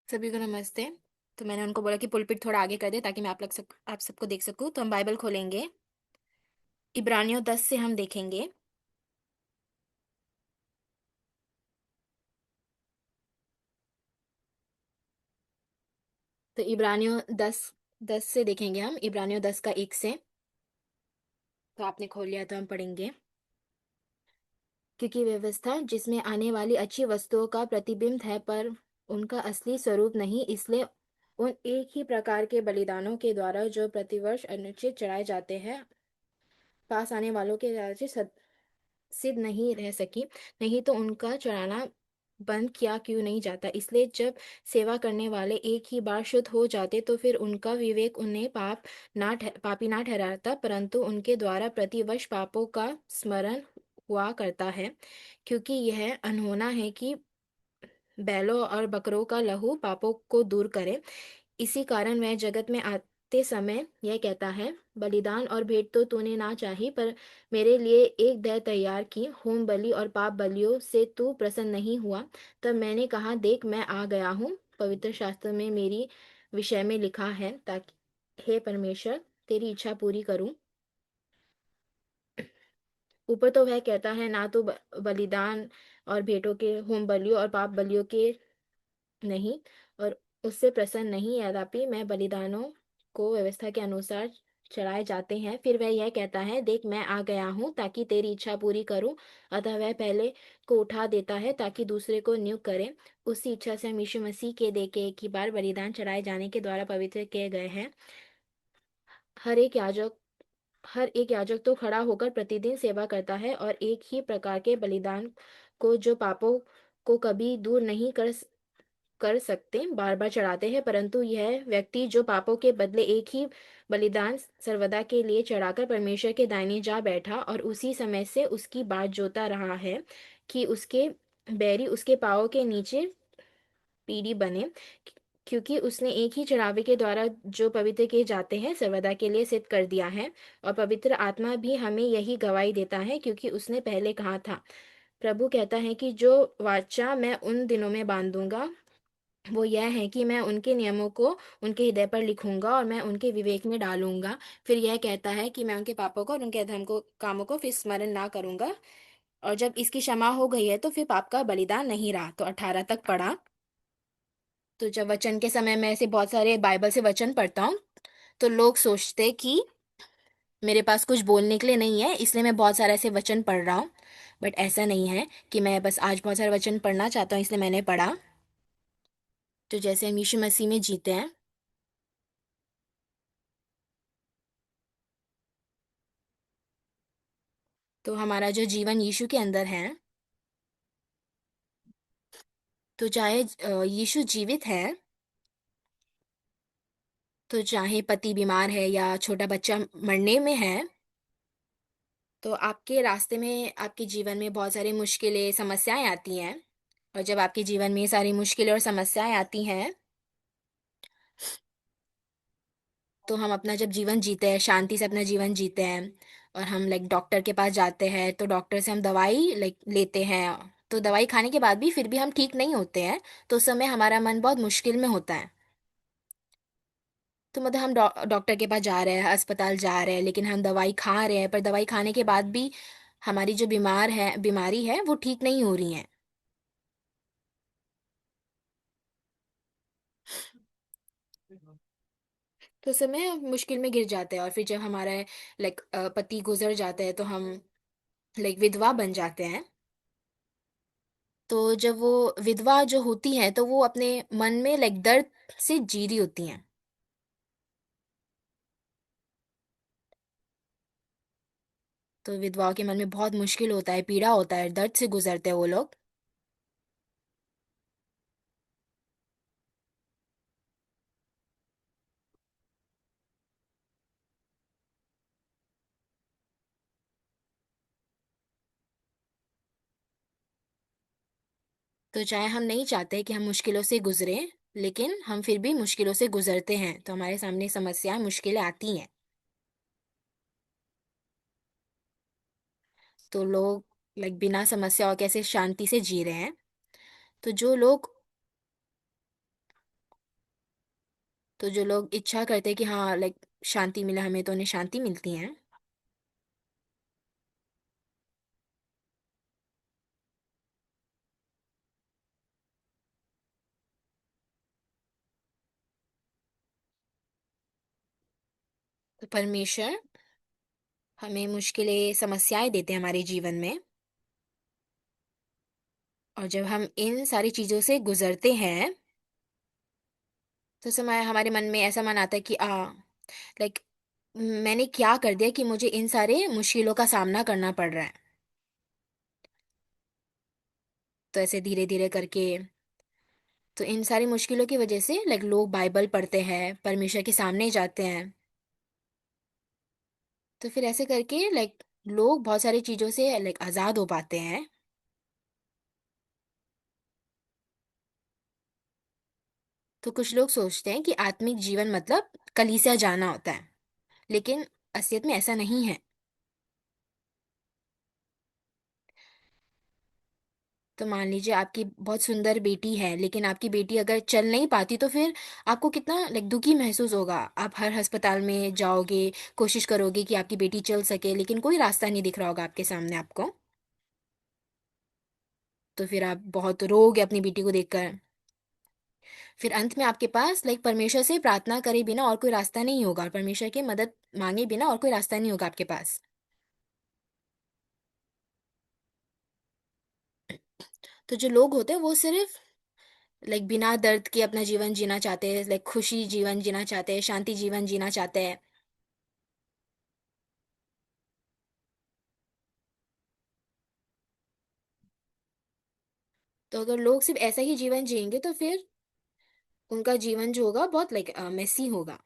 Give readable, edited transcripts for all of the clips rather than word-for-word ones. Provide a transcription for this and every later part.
सभी को नमस्ते। तो मैंने उनको बोला कि पुलपिट थोड़ा आगे कर दे ताकि मैं आप सबको देख सकूं। तो हम बाइबल खोलेंगे। इब्रानियों 10 से हम देखेंगे। तो इब्रानियों 10 से देखेंगे हम। इब्रानियों 10 का 1 से। तो आपने खोल लिया तो हम पढ़ेंगे। क्योंकि व्यवस्था जिसमें आने वाली अच्छी वस्तुओं का प्रतिबिंब है, पर उनका असली स्वरूप नहीं, इसलिए उन एक ही प्रकार के बलिदानों के द्वारा जो प्रतिवर्ष अनुचित चढ़ाए जाते हैं, पास आने वालों के राज्य सिद्ध नहीं रह सकी। नहीं तो उनका चढ़ाना बंद किया क्यों नहीं जाता। इसलिए जब सेवा करने वाले एक ही बार शुद्ध हो जाते तो फिर उनका विवेक उन्हें पापी ना ठहराता, परंतु उनके द्वारा प्रतिवर्ष पापों का स्मरण हुआ करता है। क्योंकि यह अनहोना है कि बैलों और बकरों का लहू पापों को दूर करे। इसी कारण वह जगत में आते समय यह कहता है, बलिदान और भेंट तो तूने ना चाही, पर मेरे लिए एक देह तैयार की। होम बलि और पाप बलियों से तू प्रसन्न नहीं हुआ। तब मैंने कहा, देख मैं आ गया हूँ। पवित्र शास्त्र में मेरी विषय में लिखा है, ताकि हे परमेश्वर तेरी इच्छा पूरी करूं। ऊपर तो वह कहता है, ना तो बलिदान और भेंटों के, होम बलियों और पाप बलियों के नहीं, और उससे प्रसन्न नहीं। यद्यपि मैं बलिदानों को व्यवस्था के अनुसार चढ़ाए जाते हैं, फिर वह यह कहता है, देख मैं आ गया हूँ ताकि तेरी इच्छा पूरी करूं। अतः वह पहले को उठा देता है ताकि दूसरे को नियुक्त करे। उसी इच्छा से हम यीशु मसीह के दे के एक ही बार बलिदान चढ़ाए जाने के द्वारा पवित्र किए गए हैं। हर एक याजक हर एक याजक तो खड़ा होकर प्रतिदिन सेवा करता है, और एक ही प्रकार के बलिदान को जो पापों को कभी दूर नहीं कर सकते बार बार चढ़ाते हैं, परंतु यह व्यक्ति जो पापों के बदले एक ही बलिदान सर्वदा के लिए चढ़ाकर परमेश्वर के दाहिने जा बैठा, और उसी समय से उसकी बाट जोता रहा है कि उसके बैरी उसके पाँवों के नीचे पीढ़ी बने। क्योंकि उसने एक ही चढ़ावे के द्वारा जो पवित्र किए जाते हैं सर्वदा के लिए सिद्ध कर दिया है। और पवित्र आत्मा भी हमें यही गवाही देता है, क्योंकि उसने पहले कहा था, प्रभु कहता है कि जो वाचा मैं उन दिनों में बांधूंगा वो यह है कि मैं उनके नियमों को उनके हृदय पर लिखूंगा और मैं उनके विवेक में डालूंगा। फिर यह कहता है कि मैं उनके पापों को और उनके अधर्म को कामों को फिर स्मरण ना करूंगा। और जब इसकी क्षमा हो गई है तो फिर पाप का बलिदान नहीं रहा। तो 18 तक पढ़ा। तो जब वचन के समय मैं ऐसे बहुत सारे बाइबल से वचन पढ़ता हूँ, तो लोग सोचते कि मेरे पास कुछ बोलने के लिए नहीं है, इसलिए मैं बहुत सारे ऐसे वचन पढ़ रहा हूँ। बट ऐसा नहीं है कि मैं बस आज बहुत सारे वचन पढ़ना चाहता हूँ इसलिए मैंने पढ़ा। तो जैसे हम यीशु मसीह में जीते हैं, तो हमारा जो जीवन यीशु के अंदर है, तो चाहे यीशु जीवित है, तो चाहे पति बीमार है या छोटा बच्चा मरने में है, तो आपके रास्ते में आपके जीवन में बहुत सारी मुश्किलें समस्याएं आती हैं। और जब आपके जीवन में ये सारी मुश्किलें और समस्याएं आती हैं, तो हम अपना जब जीवन जीते हैं, शांति से अपना जीवन जीते हैं, और हम लाइक डॉक्टर के पास जाते हैं, तो डॉक्टर से हम दवाई लाइक लेते हैं। तो दवाई खाने के बाद भी फिर भी हम ठीक नहीं होते हैं, तो उस समय हमारा मन बहुत मुश्किल में होता है। तो मतलब हम डॉक्टर के पास जा रहे हैं, अस्पताल जा रहे हैं, लेकिन हम दवाई खा रहे हैं, पर दवाई खाने के बाद भी हमारी जो बीमारी है वो ठीक नहीं हो रही है। तो उस समय हम मुश्किल में गिर जाते हैं, और फिर जब हमारा लाइक पति गुजर जाता है तो हम लाइक विधवा बन जाते हैं। तो जब वो विधवा जो होती है तो वो अपने मन में लाइक दर्द से जी रही होती हैं। तो विधवाओं के मन में बहुत मुश्किल होता है, पीड़ा होता है, दर्द से गुजरते हैं वो लोग। तो चाहे हम नहीं चाहते कि हम मुश्किलों से गुजरे, लेकिन हम फिर भी मुश्किलों से गुजरते हैं, तो हमारे सामने समस्याएं मुश्किलें आती हैं। तो लोग लाइक बिना समस्या और कैसे शांति से जी रहे हैं। तो जो लोग तो जो लोग इच्छा करते हैं कि हाँ लाइक शांति मिले हमें, तो उन्हें शांति मिलती है। तो परमेश्वर हमें मुश्किलें, समस्याएं देते हैं हमारे जीवन में। और जब हम इन सारी चीज़ों से गुजरते हैं, तो समय हमारे मन में ऐसा मन आता है कि लाइक मैंने क्या कर दिया कि मुझे इन सारे मुश्किलों का सामना करना पड़ रहा है। तो ऐसे धीरे धीरे करके, तो इन सारी मुश्किलों की वजह से लाइक लोग बाइबल पढ़ते हैं, परमेश्वर के सामने जाते हैं। तो फिर ऐसे करके लाइक लोग बहुत सारी चीज़ों से लाइक आज़ाद हो पाते हैं। तो कुछ लोग सोचते हैं कि आत्मिक जीवन मतलब कलीसिया जाना होता है, लेकिन असलियत में ऐसा नहीं है। तो मान लीजिए आपकी बहुत सुंदर बेटी है, लेकिन आपकी बेटी अगर चल नहीं पाती, तो फिर आपको कितना लाइक दुखी महसूस होगा। आप हर अस्पताल में जाओगे, कोशिश करोगे कि आपकी बेटी चल सके, लेकिन कोई रास्ता नहीं दिख रहा होगा आपके सामने आपको। तो फिर आप बहुत रोओगे अपनी बेटी को देखकर। फिर अंत में आपके पास लाइक परमेश्वर से प्रार्थना करे बिना और कोई रास्ता नहीं होगा, और परमेश्वर की मदद मांगे बिना और कोई रास्ता नहीं होगा आपके पास। तो जो लोग होते हैं वो सिर्फ लाइक बिना दर्द के अपना जीवन जीना चाहते हैं, लाइक खुशी जीवन जीना चाहते हैं, शांति जीवन जीना चाहते हैं। तो अगर लोग सिर्फ ऐसा ही जीवन जिएंगे, तो फिर उनका जीवन जो होगा बहुत लाइक मेसी होगा।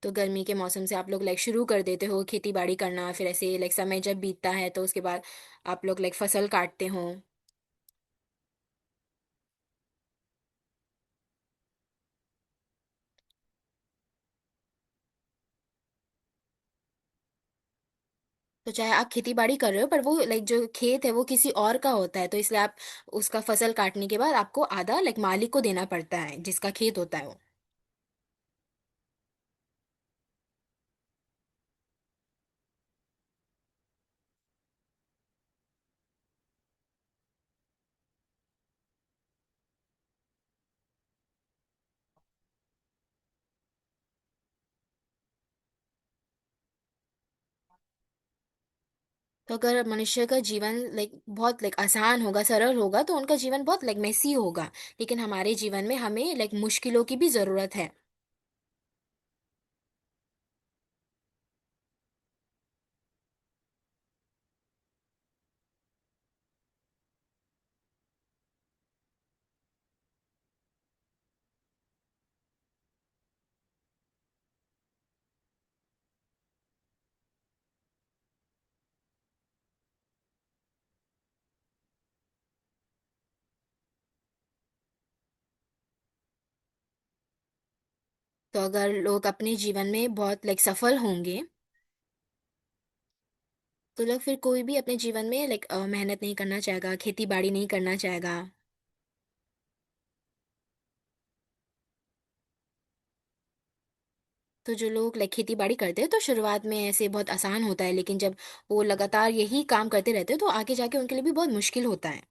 तो गर्मी के मौसम से आप लोग लाइक शुरू कर देते हो खेती बाड़ी करना, फिर ऐसे लाइक समय जब बीतता है तो उसके बाद आप लोग लाइक फसल काटते हो। तो चाहे आप खेती बाड़ी कर रहे हो, पर वो लाइक जो खेत है वो किसी और का होता है, तो इसलिए आप उसका फसल काटने के बाद आपको आधा लाइक मालिक को देना पड़ता है जिसका खेत होता है वो। तो अगर मनुष्य का जीवन लाइक बहुत लाइक आसान होगा, सरल होगा, तो उनका जीवन बहुत लाइक मेसी होगा। लेकिन हमारे जीवन में हमें लाइक मुश्किलों की भी जरूरत है। तो अगर लोग अपने जीवन में बहुत लाइक सफल होंगे, तो लोग फिर कोई भी अपने जीवन में लाइक मेहनत नहीं करना चाहेगा, खेती बाड़ी नहीं करना चाहेगा। तो जो लोग लाइक खेती बाड़ी करते हैं, तो शुरुआत में ऐसे बहुत आसान होता है, लेकिन जब वो लगातार यही काम करते रहते हैं, तो आगे जाके उनके लिए भी बहुत मुश्किल होता है।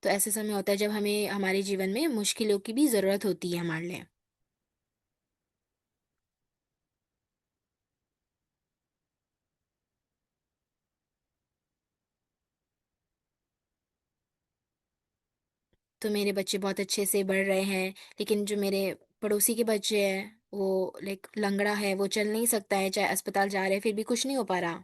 तो ऐसे समय होता है जब हमें हमारे जीवन में मुश्किलों की भी जरूरत होती है हमारे लिए। तो मेरे बच्चे बहुत अच्छे से बढ़ रहे हैं, लेकिन जो मेरे पड़ोसी के बच्चे हैं, वो लाइक लंगड़ा है, वो चल नहीं सकता है, चाहे अस्पताल जा रहे हैं फिर भी कुछ नहीं हो पा रहा।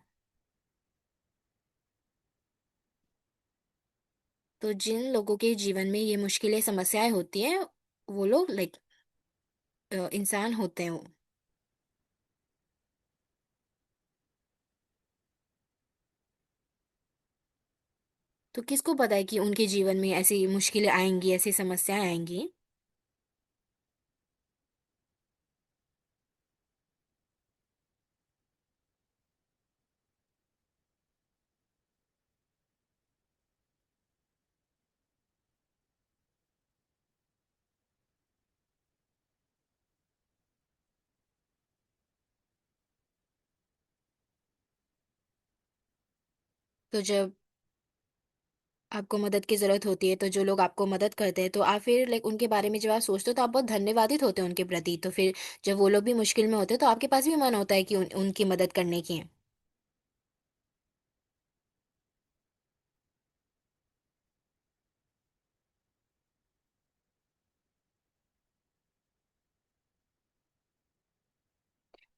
तो जिन लोगों के जीवन में ये मुश्किलें, समस्याएं होती हैं, वो लोग लाइक इंसान होते हैं वो। तो किसको पता है कि उनके जीवन में ऐसी मुश्किलें आएँगी, ऐसी समस्याएँ आएँगी। तो जब आपको मदद की ज़रूरत होती है, तो जो लोग आपको मदद करते हैं, तो आप फिर लाइक उनके बारे में जब आप सोचते हो, तो आप बहुत धन्यवादित होते हो उनके प्रति। तो फिर जब वो लोग भी मुश्किल में होते हैं, तो आपके पास भी मन होता है कि उनकी मदद करने की।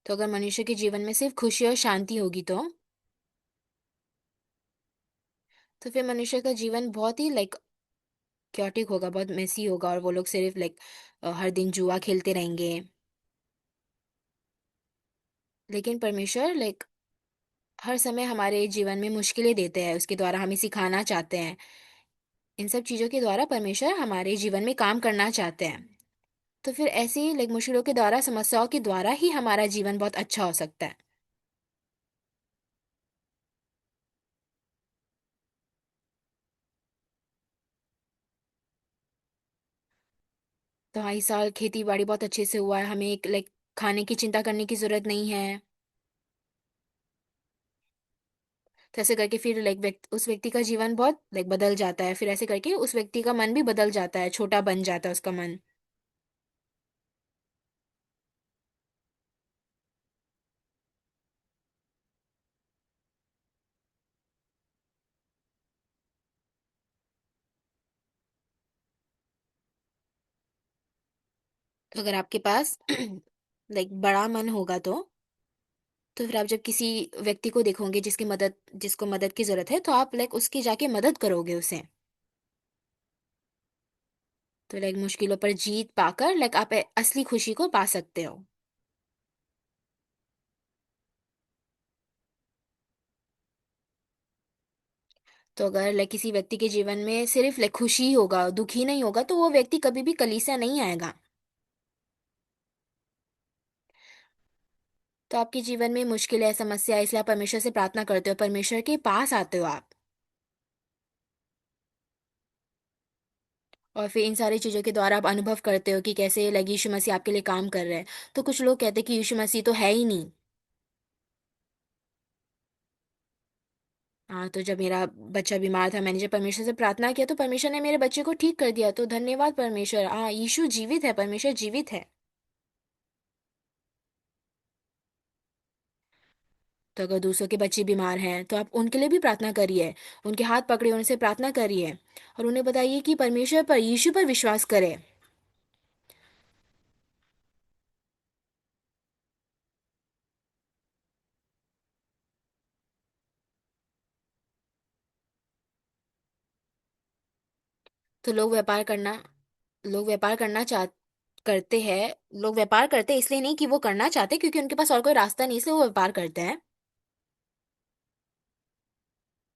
तो अगर मनुष्य के जीवन में सिर्फ़ खुशी और शांति होगी तो फिर मनुष्य का जीवन बहुत ही लाइक कैओटिक होगा, बहुत मेसी होगा और वो लोग सिर्फ़ लाइक हर दिन जुआ खेलते रहेंगे। लेकिन परमेश्वर लाइक हर समय हमारे जीवन में मुश्किलें देते हैं, उसके द्वारा हमें सिखाना चाहते हैं। इन सब चीज़ों के द्वारा परमेश्वर हमारे जीवन में काम करना चाहते हैं। तो फिर ऐसे ही लाइक मुश्किलों के द्वारा, समस्याओं के द्वारा ही हमारा जीवन बहुत अच्छा हो सकता है। तो हाँ, इस साल खेती-बाड़ी बहुत अच्छे से हुआ है, हमें एक लाइक खाने की चिंता करने की ज़रूरत नहीं है। तो ऐसे करके फिर लाइक उस व्यक्ति का जीवन बहुत लाइक बदल जाता है। फिर ऐसे करके उस व्यक्ति का मन भी बदल जाता है, छोटा बन जाता है उसका मन। तो अगर आपके पास लाइक बड़ा मन होगा तो फिर आप जब किसी व्यक्ति को देखोगे जिसको मदद की ज़रूरत है, तो आप लाइक उसकी जाके मदद करोगे उसे। तो लाइक मुश्किलों पर जीत पाकर लाइक आप असली खुशी को पा सकते हो। तो अगर लाइक किसी व्यक्ति के जीवन में सिर्फ लाइक खुशी ही होगा, दुःख ही नहीं होगा, तो वो व्यक्ति कभी भी कलीसिया नहीं आएगा। तो आपके जीवन में मुश्किल है, समस्या है, इसलिए आप परमेश्वर से प्रार्थना करते हो, परमेश्वर के पास आते हो आप। और फिर इन सारी चीज़ों के द्वारा आप अनुभव करते हो कि कैसे लाइक यीशु मसीह आपके लिए काम कर रहे हैं। तो कुछ लोग कहते हैं कि यीशु मसीह तो है ही नहीं। हाँ, तो जब मेरा बच्चा बीमार था, मैंने जब परमेश्वर से प्रार्थना किया, तो परमेश्वर ने मेरे बच्चे को ठीक कर दिया। तो धन्यवाद परमेश्वर। हाँ, यीशु जीवित है, परमेश्वर जीवित है। तो अगर दूसरों के बच्चे बीमार हैं, तो आप उनके लिए भी प्रार्थना करिए। उनके हाथ पकड़िए, उनसे प्रार्थना करिए और उन्हें बताइए कि परमेश्वर पर, यीशु पर विश्वास करें। तो लोग व्यापार करना चाह करते हैं। लोग व्यापार करते हैं इसलिए नहीं कि वो करना चाहते, क्योंकि उनके पास और कोई रास्ता नहीं, इसलिए वो व्यापार करते हैं।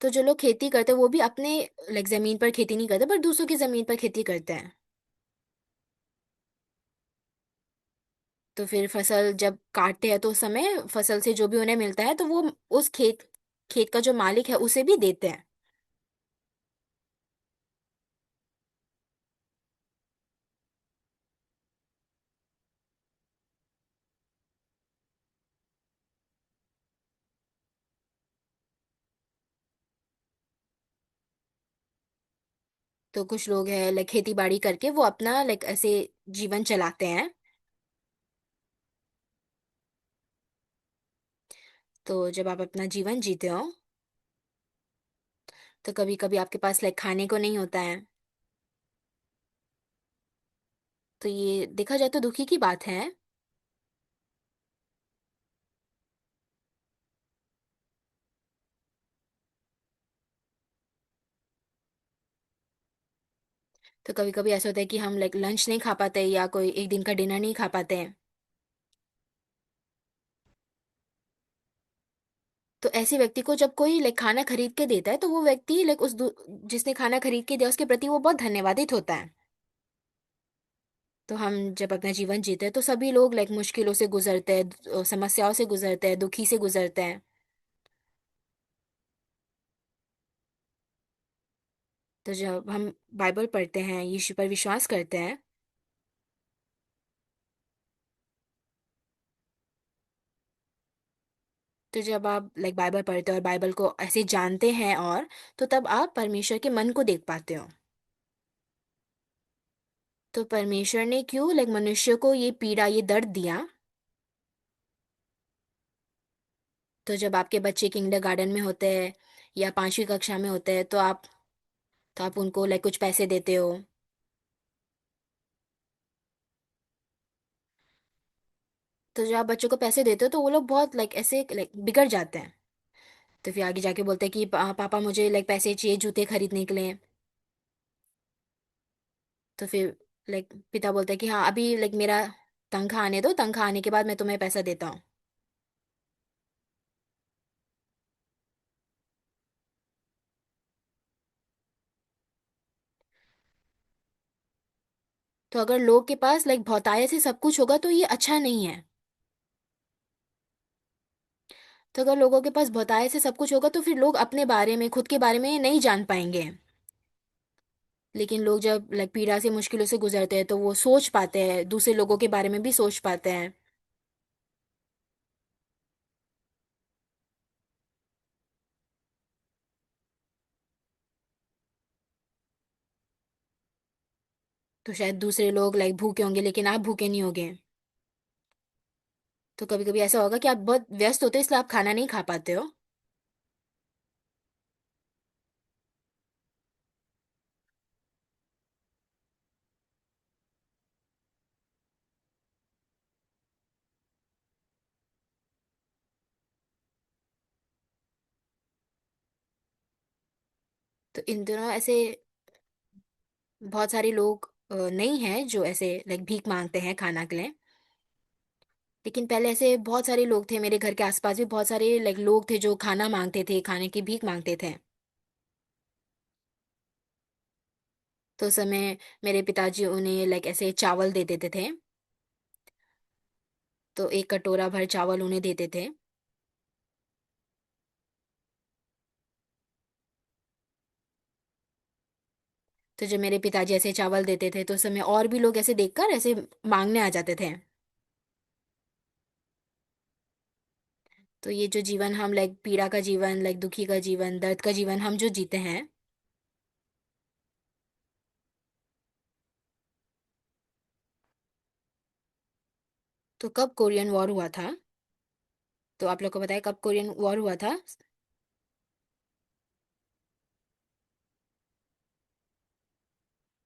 तो जो लोग खेती करते हैं, वो भी अपने लाइक ज़मीन पर खेती नहीं करते, पर दूसरों की ज़मीन पर खेती करते हैं। तो फिर फसल जब काटते हैं, तो उस समय फसल से जो भी उन्हें मिलता है, तो वो उस खेत का जो मालिक है, उसे भी देते हैं। तो कुछ लोग हैं लाइक खेती-बाड़ी करके वो अपना लाइक ऐसे जीवन चलाते हैं। तो जब आप अपना जीवन जीते हो, तो कभी-कभी आपके पास लाइक खाने को नहीं होता है। तो ये देखा जाए तो दुखी की बात है। तो कभी-कभी ऐसा होता है कि हम लाइक लंच नहीं खा पाते या कोई एक दिन का डिनर नहीं खा पाते हैं। तो तो ऐसे व्यक्ति को जब कोई लाइक खाना खरीद के देता है तो वो व्यक्ति लाइक जिसने खाना खरीद के दिया उसके प्रति वो बहुत धन्यवादित होता है। तो हम जब अपना जीवन जीते हैं तो सभी लोग लाइक मुश्किलों से गुजरते हैं, समस्याओं से गुजरते हैं, दुखी से गुजरते हैं। तो जब हम बाइबल पढ़ते हैं, यीशु पर विश्वास करते हैं, तो जब आप लाइक बाइबल पढ़ते हो और बाइबल को ऐसे जानते हैं और तो तब आप परमेश्वर के मन को देख पाते हो। तो परमेश्वर ने क्यों लाइक मनुष्य को ये पीड़ा, ये दर्द दिया? तो जब आपके बच्चे किंडरगार्टन में होते हैं या 5वीं कक्षा में होते हैं तो आप उनको लाइक कुछ पैसे देते हो। तो जब आप बच्चों को पैसे देते हो तो वो लोग बहुत लाइक ऐसे लाइक बिगड़ जाते हैं। तो फिर आगे जाके बोलते हैं कि पापा मुझे लाइक पैसे चाहिए जूते खरीदने के लिए। तो फिर लाइक पिता बोलते हैं कि हाँ अभी लाइक मेरा तनख्वाह आने दो, तनख्वाह आने के बाद मैं तुम्हें पैसा देता हूँ। तो अगर लोग के पास लाइक बहुतायत से सब कुछ होगा तो ये अच्छा नहीं है। तो अगर लोगों के पास बहुतायत से सब कुछ होगा तो फिर लोग अपने बारे में, खुद के बारे में नहीं जान पाएंगे। लेकिन लोग जब लाइक पीड़ा से, मुश्किलों से गुजरते हैं तो वो सोच पाते हैं, दूसरे लोगों के बारे में भी सोच पाते हैं। तो शायद दूसरे लोग लाइक भूखे होंगे लेकिन आप भूखे नहीं होगे। तो कभी कभी ऐसा होगा कि आप बहुत व्यस्त होते हो इसलिए आप खाना नहीं खा पाते हो। तो इन दिनों ऐसे बहुत सारे लोग नहीं हैं जो ऐसे लाइक भीख मांगते हैं खाना के लिए। लेकिन पहले ऐसे बहुत सारे लोग थे, मेरे घर के आसपास भी बहुत सारे लाइक लोग थे जो खाना मांगते थे, खाने की भीख मांगते थे। तो उस समय मेरे पिताजी उन्हें लाइक ऐसे चावल दे देते थे। तो एक कटोरा भर चावल उन्हें देते थे। तो जब मेरे पिताजी ऐसे चावल देते थे तो उस समय और भी लोग ऐसे देखकर ऐसे मांगने आ जाते थे। तो ये जो जीवन हम लाइक पीड़ा का जीवन, लाइक दुखी का जीवन, दर्द का जीवन हम जो जीते हैं। तो कब कोरियन वॉर हुआ था? तो आप लोग को बताया कब कोरियन वॉर हुआ था?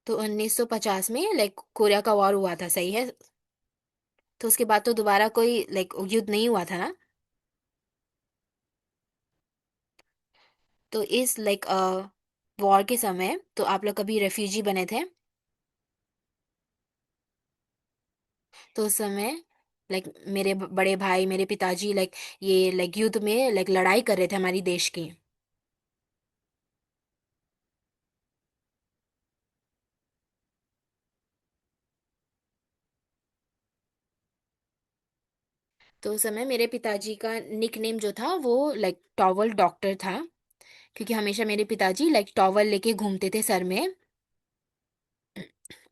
तो 1950 में लाइक कोरिया का वॉर हुआ था, सही है। तो उसके बाद तो दोबारा कोई लाइक युद्ध नहीं हुआ था ना। तो इस लाइक वॉर के समय तो आप लोग कभी रेफ्यूजी बने थे? तो उस समय लाइक मेरे बड़े भाई, मेरे पिताजी लाइक ये लाइक युद्ध में लाइक लड़ाई कर रहे थे हमारी देश की। तो उस समय मेरे पिताजी का निक नेम जो था वो लाइक टॉवल डॉक्टर था। क्योंकि हमेशा मेरे पिताजी लाइक टॉवल लेके घूमते थे सर में।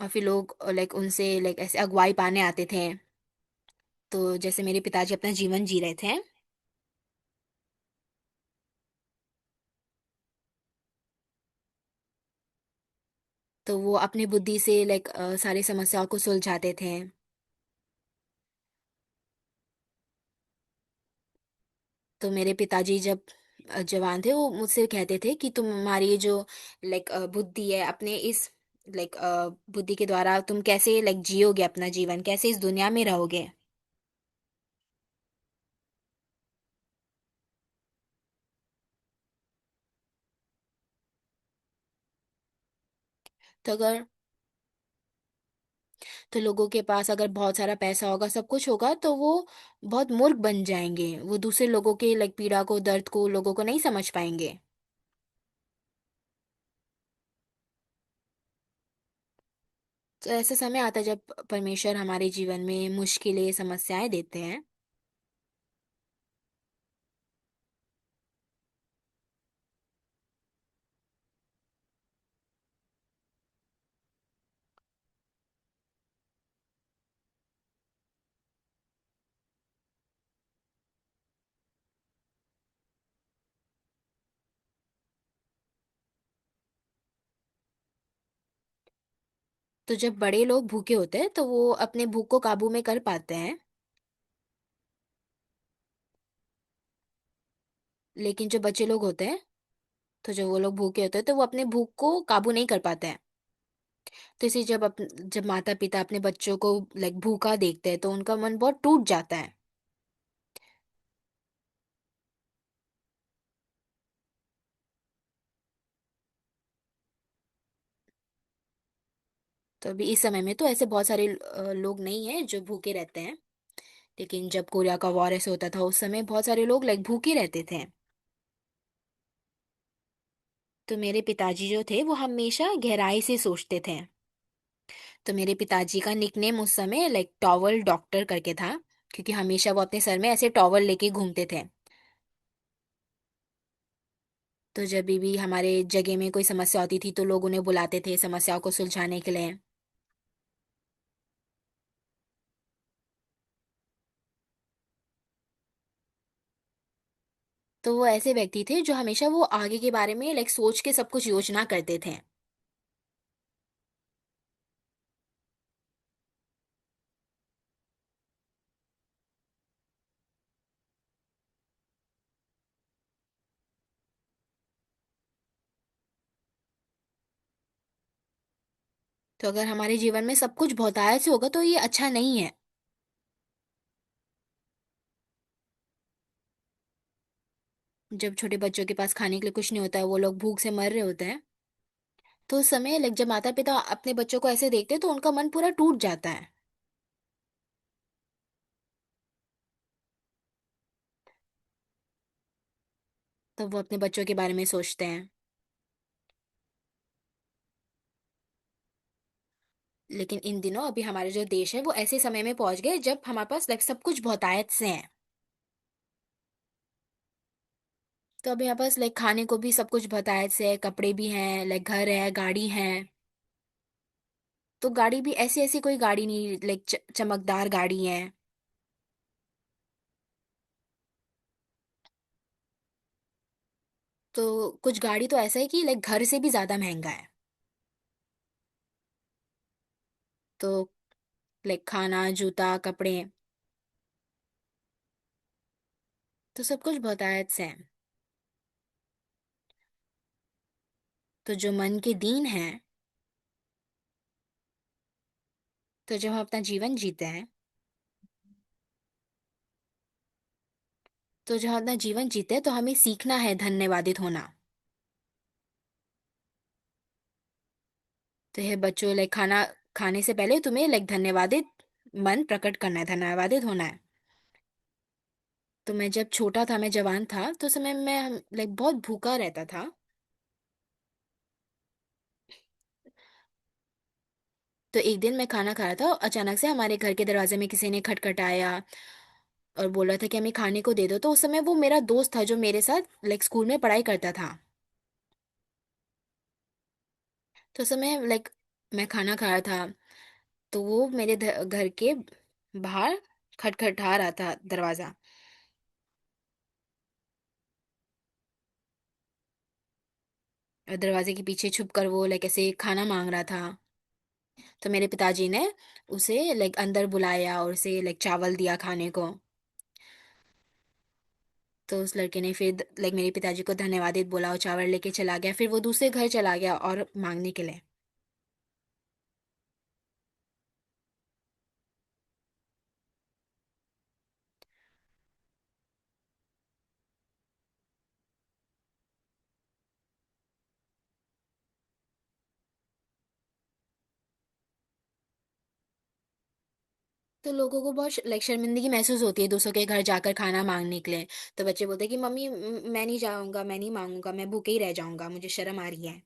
और फिर लोग लाइक उनसे लाइक ऐसे अगुवाई पाने आते थे। तो जैसे मेरे पिताजी अपना जीवन जी रहे थे, तो वो अपनी बुद्धि से लाइक सारी समस्याओं को सुलझाते थे। तो मेरे पिताजी जब जवान थे वो मुझसे कहते थे कि तुम्हारी ये जो लाइक बुद्धि है, अपने इस लाइक बुद्धि के द्वारा तुम कैसे लाइक जियोगे अपना जीवन, कैसे इस दुनिया में रहोगे। तो अगर तो लोगों के पास अगर बहुत सारा पैसा होगा, सब कुछ होगा, तो वो बहुत मूर्ख बन जाएंगे। वो दूसरे लोगों के लाइक पीड़ा को, दर्द को, लोगों को नहीं समझ पाएंगे। तो ऐसा समय आता है जब परमेश्वर हमारे जीवन में मुश्किलें, समस्याएं देते हैं। तो जब बड़े लोग भूखे होते हैं तो वो अपने भूख को काबू में कर पाते हैं। लेकिन जो बच्चे लोग होते हैं, तो जब वो लोग भूखे होते हैं तो वो अपने भूख को काबू नहीं कर पाते हैं। तो इसे जब माता पिता अपने बच्चों को लाइक भूखा देखते हैं तो उनका मन बहुत टूट जाता है। तो अभी इस समय में तो ऐसे बहुत सारे लोग नहीं हैं जो भूखे रहते हैं। लेकिन जब कोरिया का वॉर ऐसे होता था, उस समय बहुत सारे लोग लाइक भूखे रहते थे। तो मेरे पिताजी जो थे वो हमेशा गहराई से सोचते थे। तो मेरे पिताजी का निकनेम उस समय लाइक टॉवल डॉक्टर करके था, क्योंकि हमेशा वो अपने सर में ऐसे टॉवल लेके घूमते थे। तो जब भी हमारे जगह में कोई समस्या होती थी तो लोग उन्हें बुलाते थे समस्याओं को सुलझाने के लिए। तो वो ऐसे व्यक्ति थे जो हमेशा वो आगे के बारे में लाइक सोच के सब कुछ योजना करते थे। तो अगर हमारे जीवन में सब कुछ बहुतायत से होगा तो ये अच्छा नहीं है। जब छोटे बच्चों के पास खाने के लिए कुछ नहीं होता है, वो लोग भूख से मर रहे होते हैं, तो उस समय लाइक जब माता पिता अपने बच्चों को ऐसे देखते हैं तो उनका मन पूरा टूट जाता है। तब वो अपने बच्चों के बारे में सोचते हैं। लेकिन इन दिनों अभी हमारे जो देश है वो ऐसे समय में पहुंच गए जब हमारे पास लाइक सब कुछ बहुतायत से है। तो अभी हमारे पास लाइक खाने को भी सब कुछ बहुतायत से है, कपड़े भी हैं, लाइक घर है, गाड़ी है। तो गाड़ी भी ऐसी ऐसी कोई गाड़ी नहीं, लाइक चमकदार गाड़ी है। तो कुछ गाड़ी तो ऐसा है कि लाइक घर से भी ज्यादा महंगा है। तो लाइक खाना, जूता, कपड़े, तो सब कुछ बहुतायत से है। तो जो मन के दीन है, तो जब हम अपना जीवन जीते हैं, तो जब हम अपना जीवन जीते हैं तो हमें सीखना है धन्यवादित होना। तो ये बच्चों लाइक खाना खाने से पहले तुम्हें लाइक धन्यवादित मन प्रकट करना है, धन्यवादित होना है। तो मैं जब छोटा था, मैं जवान था, तो उस समय मैं लाइक बहुत भूखा रहता था। तो एक दिन मैं खाना खा रहा था, अचानक से हमारे घर के दरवाजे में किसी ने खटखटाया और बोला था कि हमें खाने को दे दो। तो उस समय वो मेरा दोस्त था जो मेरे साथ लाइक स्कूल में पढ़ाई करता था। तो उस समय लाइक मैं खाना खा रहा था, तो वो मेरे घर के बाहर खटखटा रहा था दरवाजा। और दरवाजे के पीछे छुप कर वो लाइक ऐसे खाना मांग रहा था। तो मेरे पिताजी ने उसे लाइक अंदर बुलाया और उसे लाइक चावल दिया खाने को। तो उस लड़के ने फिर लाइक मेरे पिताजी को धन्यवादित बोला और चावल लेके चला गया। फिर वो दूसरे घर चला गया और मांगने के लिए। तो लोगों को बहुत शर्मिंदगी महसूस होती है दूसरों के घर जाकर खाना मांगने के लिए। तो बच्चे बोलते हैं कि मम्मी मैं नहीं जाऊंगा, मैं नहीं मांगूंगा, मैं भूखे ही रह जाऊंगा, मुझे शर्म आ रही है।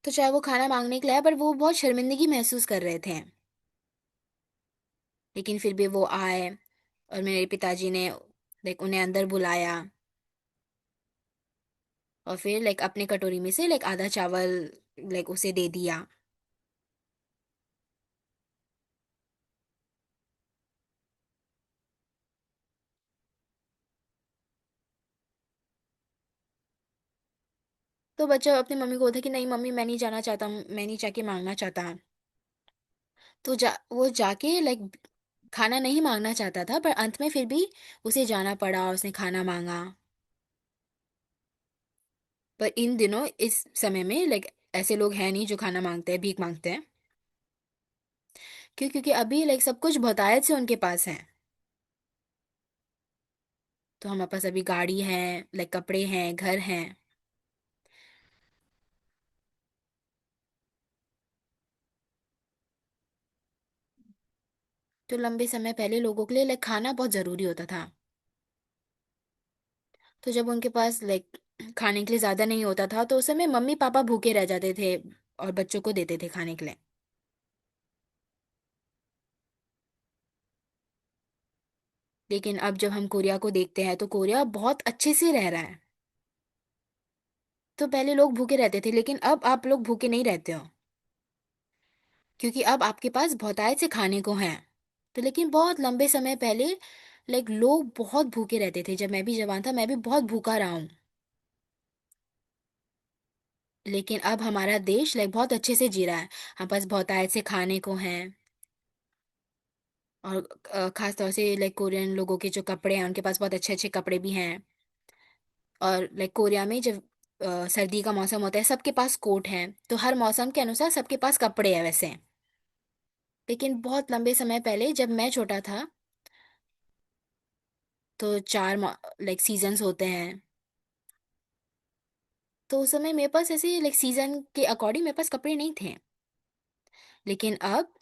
तो चाहे वो खाना मांगने के लिए आए, पर वो बहुत शर्मिंदगी महसूस कर रहे थे। लेकिन फिर भी वो आए, और मेरे पिताजी ने उन्हें अंदर बुलाया, और फिर अपने कटोरी में से आधा चावल उसे दे दिया। तो बच्चा अपनी मम्मी को बोलता है कि नहीं मम्मी, मैं नहीं जाना चाहता, मैं नहीं जाके मांगना चाहता। तो वो जाके खाना नहीं मांगना चाहता था, पर अंत में फिर भी उसे जाना पड़ा, उसने खाना मांगा। पर इन दिनों इस समय में ऐसे लोग हैं नहीं जो खाना मांगते हैं, भीख मांगते हैं। क्योंकि अभी सब कुछ बहुतायत से उनके पास है। तो हमारे पास अभी गाड़ी है, कपड़े हैं, घर हैं। तो लंबे समय पहले लोगों के लिए खाना बहुत जरूरी होता था। तो जब उनके पास खाने के लिए ज्यादा नहीं होता था, तो उस समय मम्मी पापा भूखे रह जाते थे और बच्चों को देते थे खाने के लिए। लेकिन अब जब हम कोरिया को देखते हैं, तो कोरिया बहुत अच्छे से रह रहा है। तो पहले लोग भूखे रहते थे, लेकिन अब आप लोग भूखे नहीं रहते हो, क्योंकि अब आपके पास बहुतायत से खाने को है। तो लेकिन बहुत लंबे समय पहले लोग बहुत भूखे रहते थे। जब मैं भी जवान था, मैं भी बहुत भूखा रहा हूँ। लेकिन अब हमारा देश बहुत अच्छे से जी रहा है। हमारे पास बहुतायत से खाने को है। और खास तौर से कोरियन लोगों के जो कपड़े हैं, उनके पास बहुत अच्छे अच्छे कपड़े भी हैं। और कोरिया में जब सर्दी का मौसम होता है, सबके पास कोट है। तो हर मौसम के अनुसार सबके पास कपड़े हैं वैसे। लेकिन बहुत लंबे समय पहले जब मैं छोटा था, तो चार सीजन्स होते हैं। तो उस समय मेरे पास ऐसे सीजन के अकॉर्डिंग मेरे पास कपड़े नहीं थे। लेकिन अब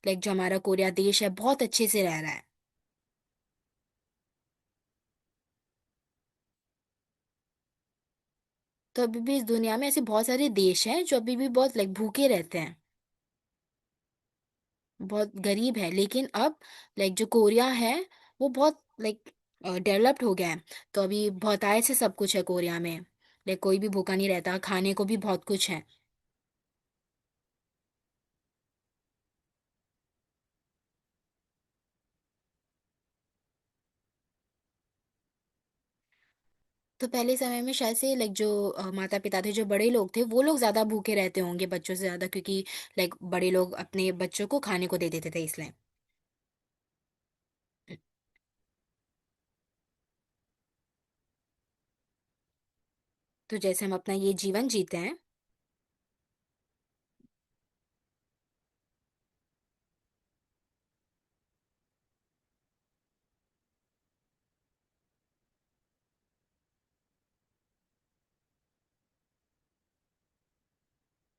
जो हमारा कोरिया देश है, बहुत अच्छे से रह रहा है। तो अभी भी इस दुनिया में ऐसे बहुत सारे देश हैं जो अभी भी बहुत भूखे रहते हैं, बहुत गरीब है। लेकिन अब जो कोरिया है, वो बहुत डेवलप्ड हो गया है। तो अभी बहुत आय से सब कुछ है कोरिया में। कोई भी भूखा नहीं रहता, खाने को भी बहुत कुछ है। तो पहले समय में शायद से जो माता पिता थे, जो बड़े लोग थे, वो लोग ज्यादा भूखे रहते होंगे बच्चों से ज्यादा, क्योंकि बड़े लोग अपने बच्चों को खाने को दे देते थे इसलिए। तो जैसे हम अपना ये जीवन जीते हैं,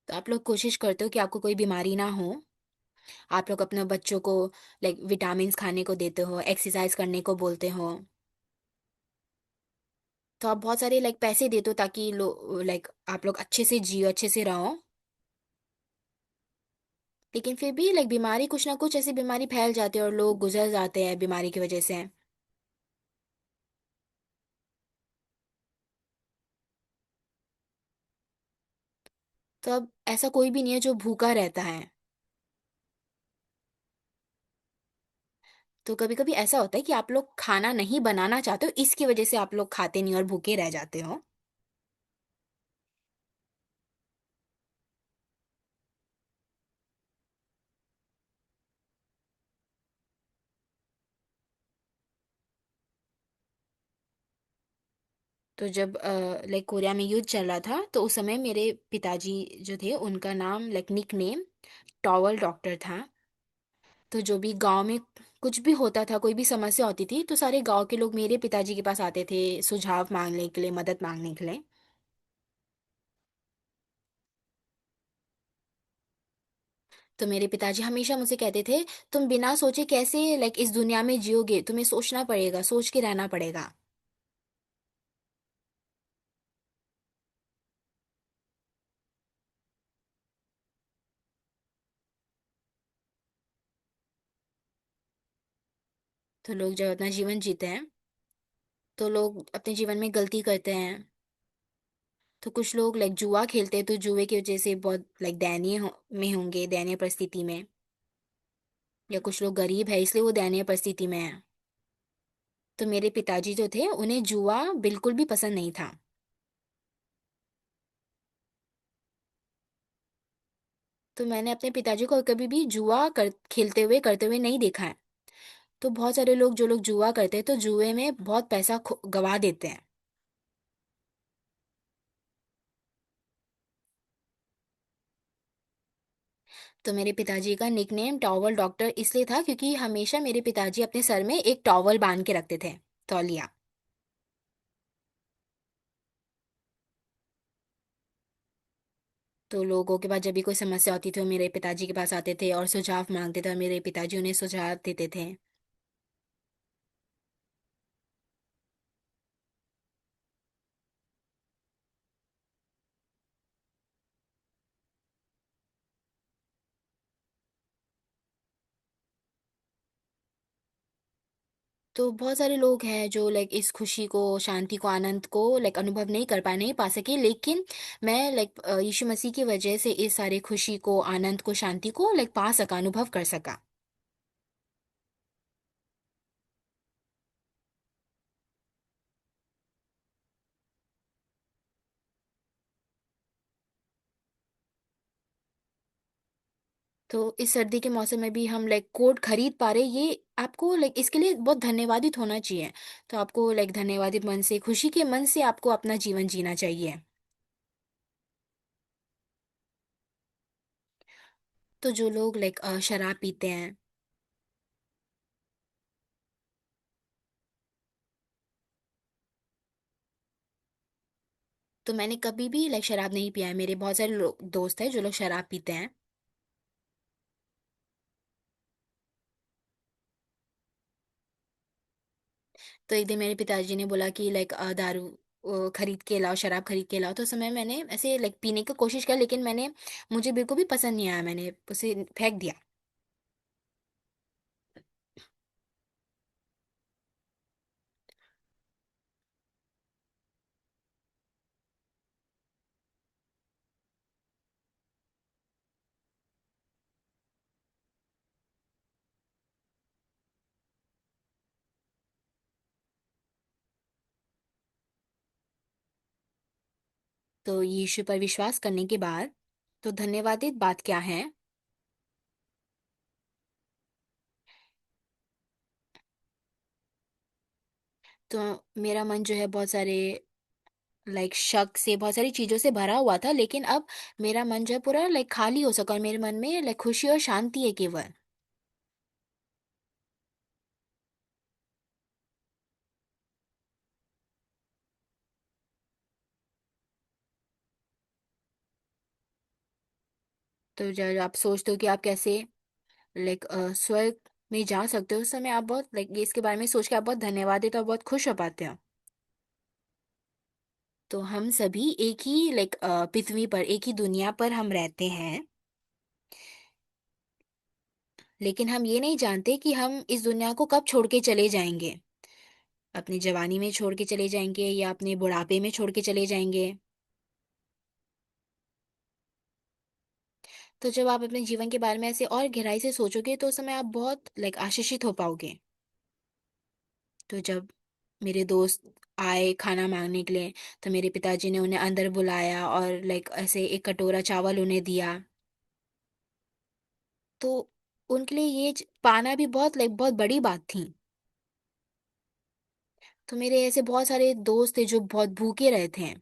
तो आप लोग कोशिश करते हो कि आपको कोई बीमारी ना हो। आप लोग अपने बच्चों को विटामिन खाने को देते हो, एक्सरसाइज करने को बोलते हो। तो आप बहुत सारे पैसे देते हो, ताकि आप लोग अच्छे से जियो, अच्छे से रहो। लेकिन फिर भी बीमारी, कुछ ना कुछ ऐसी बीमारी फैल जाती है और लोग गुजर जाते हैं बीमारी की वजह से। तो अब ऐसा कोई भी नहीं है जो भूखा रहता है। तो कभी कभी ऐसा होता है कि आप लोग खाना नहीं बनाना चाहते हो, इसकी वजह से आप लोग खाते नहीं और भूखे रह जाते हो। तो जब कोरिया में युद्ध चल रहा था, तो उस समय मेरे पिताजी जो थे, उनका नाम निक नेम टॉवल डॉक्टर था। तो जो भी गांव में कुछ भी होता था, कोई भी समस्या होती थी, तो सारे गांव के लोग मेरे पिताजी के पास आते थे सुझाव मांगने के लिए, मदद मांगने के लिए। तो मेरे पिताजी हमेशा मुझसे कहते थे, तुम बिना सोचे कैसे इस दुनिया में जियोगे, तुम्हें सोचना पड़ेगा, सोच के रहना पड़ेगा। तो लोग जब अपना जीवन जीते हैं, तो लोग अपने जीवन में गलती करते हैं। तो कुछ लोग जुआ खेलते हैं, तो जुए की वजह से बहुत में होंगे, दयनीय परिस्थिति में। या कुछ लोग गरीब है इसलिए वो दयनीय परिस्थिति में है। तो मेरे पिताजी जो थे उन्हें जुआ बिल्कुल भी पसंद नहीं था। तो मैंने अपने पिताजी को कभी भी खेलते हुए करते हुए नहीं देखा है। तो बहुत सारे लोग जो लोग जुआ करते हैं तो जुए में बहुत पैसा गवा देते हैं। तो मेरे पिताजी का निकनेम टॉवल डॉक्टर इसलिए था क्योंकि हमेशा मेरे पिताजी अपने सर में एक टॉवल बांध के रखते थे, तौलिया। तो लोगों के पास जब भी कोई समस्या होती थी वो मेरे पिताजी के पास आते थे और सुझाव मांगते थे और मेरे पिताजी उन्हें सुझाव देते थे। तो बहुत सारे लोग हैं जो इस खुशी को, शांति को, आनंद को अनुभव नहीं कर पाए, नहीं पा सके, लेकिन मैं यीशु मसीह की वजह से इस सारे खुशी को, आनंद को, शांति को पा सका, अनुभव कर सका। तो इस सर्दी के मौसम में भी हम कोट खरीद पा रहे, ये आपको इसके लिए बहुत धन्यवादित होना चाहिए। तो आपको धन्यवादित मन से, खुशी के मन से आपको अपना जीवन जीना चाहिए। तो जो लोग शराब पीते हैं, तो मैंने कभी भी शराब नहीं पिया है। मेरे बहुत सारे दोस्त हैं जो लोग शराब पीते हैं। तो एक दिन मेरे पिताजी ने बोला कि दारू खरीद के लाओ, शराब खरीद के लाओ। तो उस समय मैंने ऐसे पीने की कोशिश की, लेकिन मुझे बिल्कुल भी पसंद नहीं आया, मैंने उसे फेंक दिया। तो यीशु पर विश्वास करने के बाद, तो धन्यवादित बात क्या है? तो मेरा मन जो है बहुत सारे शक से, बहुत सारी चीज़ों से भरा हुआ था, लेकिन अब मेरा मन जो है पूरा खाली हो सका और मेरे मन में खुशी और शांति है केवल। तो जब आप सोचते हो कि आप कैसे स्वर्ग में जा सकते हो, उस समय आप बहुत ये इसके बारे में सोच के आप बहुत धन्यवादित और बहुत खुश हो पाते हो। तो हम सभी एक ही पृथ्वी पर, एक ही दुनिया पर हम रहते हैं, लेकिन हम ये नहीं जानते कि हम इस दुनिया को कब छोड़ के चले जाएंगे। अपनी जवानी में छोड़ के चले जाएंगे या अपने बुढ़ापे में छोड़ के चले जाएंगे। तो जब आप अपने जीवन के बारे में ऐसे और गहराई से सोचोगे तो उस समय आप बहुत आशीषित हो पाओगे। तो जब मेरे दोस्त आए खाना मांगने के लिए, तो मेरे पिताजी ने उन्हें अंदर बुलाया और ऐसे एक कटोरा चावल उन्हें दिया। तो उनके लिए ये पाना भी बहुत बहुत बड़ी बात थी। तो मेरे ऐसे बहुत सारे दोस्त थे जो बहुत भूखे रहे थे।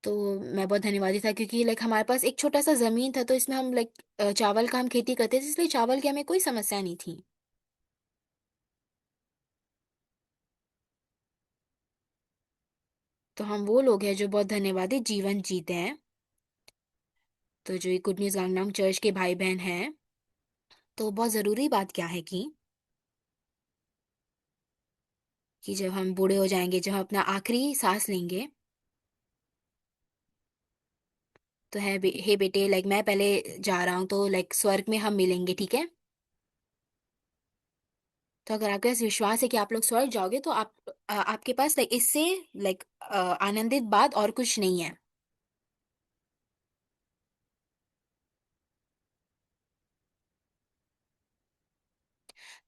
तो मैं बहुत धन्यवादी था क्योंकि हमारे पास एक छोटा सा जमीन था, तो इसमें हम चावल का हम खेती करते थे, इसलिए चावल की हमें कोई समस्या नहीं थी। तो हम वो लोग हैं जो बहुत धन्यवादी जीवन जीते हैं। तो जो ये गुड न्यूज़ गांगनाम चर्च के भाई बहन हैं, तो बहुत ज़रूरी बात क्या है कि जब हम बूढ़े हो जाएंगे, जब हम अपना आखिरी सांस लेंगे, तो हे बेटे, लाइक मैं पहले जा रहा हूँ, तो लाइक स्वर्ग में हम मिलेंगे, ठीक है। तो अगर आपके पास विश्वास है कि आप लोग स्वर्ग जाओगे, तो आपके पास लाइक इससे लाइक आनंदित बात और कुछ नहीं है।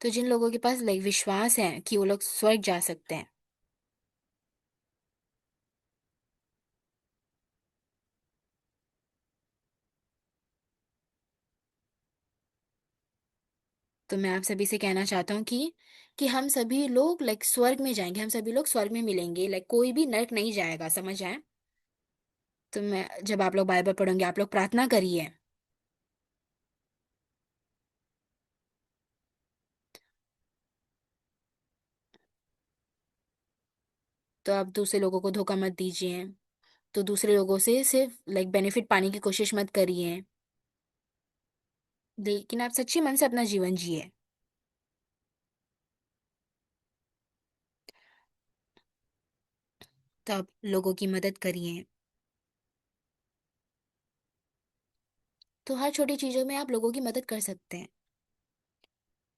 तो जिन लोगों के पास लाइक विश्वास है कि वो लोग स्वर्ग जा सकते हैं, तो मैं आप सभी से कहना चाहता हूँ कि हम सभी लोग लाइक स्वर्ग में जाएंगे, हम सभी लोग स्वर्ग में मिलेंगे, लाइक कोई भी नरक नहीं जाएगा, समझ आए। तो मैं जब आप लोग बाइबल पढ़ोगे, आप लोग प्रार्थना करिए। तो आप दूसरे लोगों को धोखा मत दीजिए। तो दूसरे लोगों से सिर्फ लाइक बेनिफिट पाने की कोशिश मत करिए, लेकिन आप सच्चे मन से अपना जीवन जिए। तो आप लोगों की मदद करिए। तो हर छोटी चीजों में आप लोगों की मदद कर सकते हैं।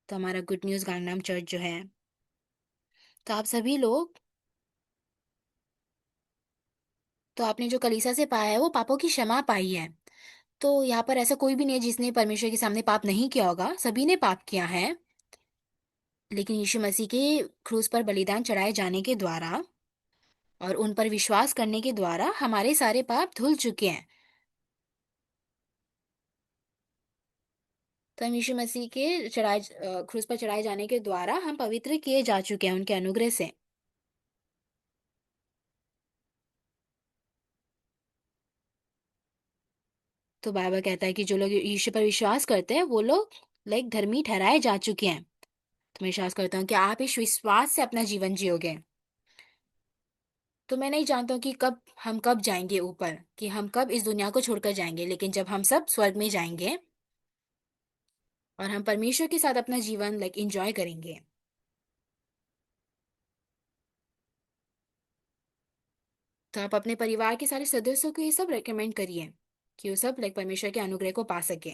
तो हमारा गुड न्यूज़ गांगनाम चर्च जो है, तो आप सभी लोग, तो आपने जो कलीसिया से पाया है वो पापों की क्षमा पाई है। तो यहाँ पर ऐसा कोई भी नहीं है जिसने परमेश्वर के सामने पाप नहीं किया होगा, सभी ने पाप किया है। लेकिन यीशु मसीह के क्रूस पर बलिदान चढ़ाए जाने के द्वारा और उन पर विश्वास करने के द्वारा हमारे सारे पाप धुल चुके हैं। तो हम यीशु मसीह के क्रूस पर चढ़ाए जाने के द्वारा हम पवित्र किए जा चुके हैं उनके अनुग्रह से। तो बाइबल कहता है कि जो लोग यीशु पर विश्वास करते हैं वो लोग लाइक धर्मी ठहराए जा चुके हैं। तो मैं विश्वास करता हूँ कि आप इस विश्वास से अपना जीवन जियोगे। तो मैं नहीं जानता हूँ कि कब जाएंगे ऊपर, कि हम कब इस दुनिया को छोड़कर जाएंगे, लेकिन जब हम सब स्वर्ग में जाएंगे और हम परमेश्वर के साथ अपना जीवन लाइक एंजॉय करेंगे। तो आप अपने परिवार के सारे सदस्यों को ये सब रेकमेंड करिए कि वो सब लाइक परमेश्वर के अनुग्रह को पा सके।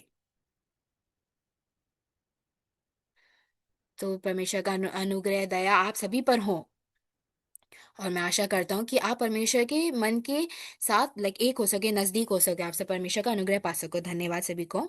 तो परमेश्वर का अनुग्रह दया आप सभी पर हो। और मैं आशा करता हूँ कि आप परमेश्वर के मन के साथ लाइक एक हो सके, नजदीक हो सके, आपसे परमेश्वर का अनुग्रह पा सको। धन्यवाद सभी को।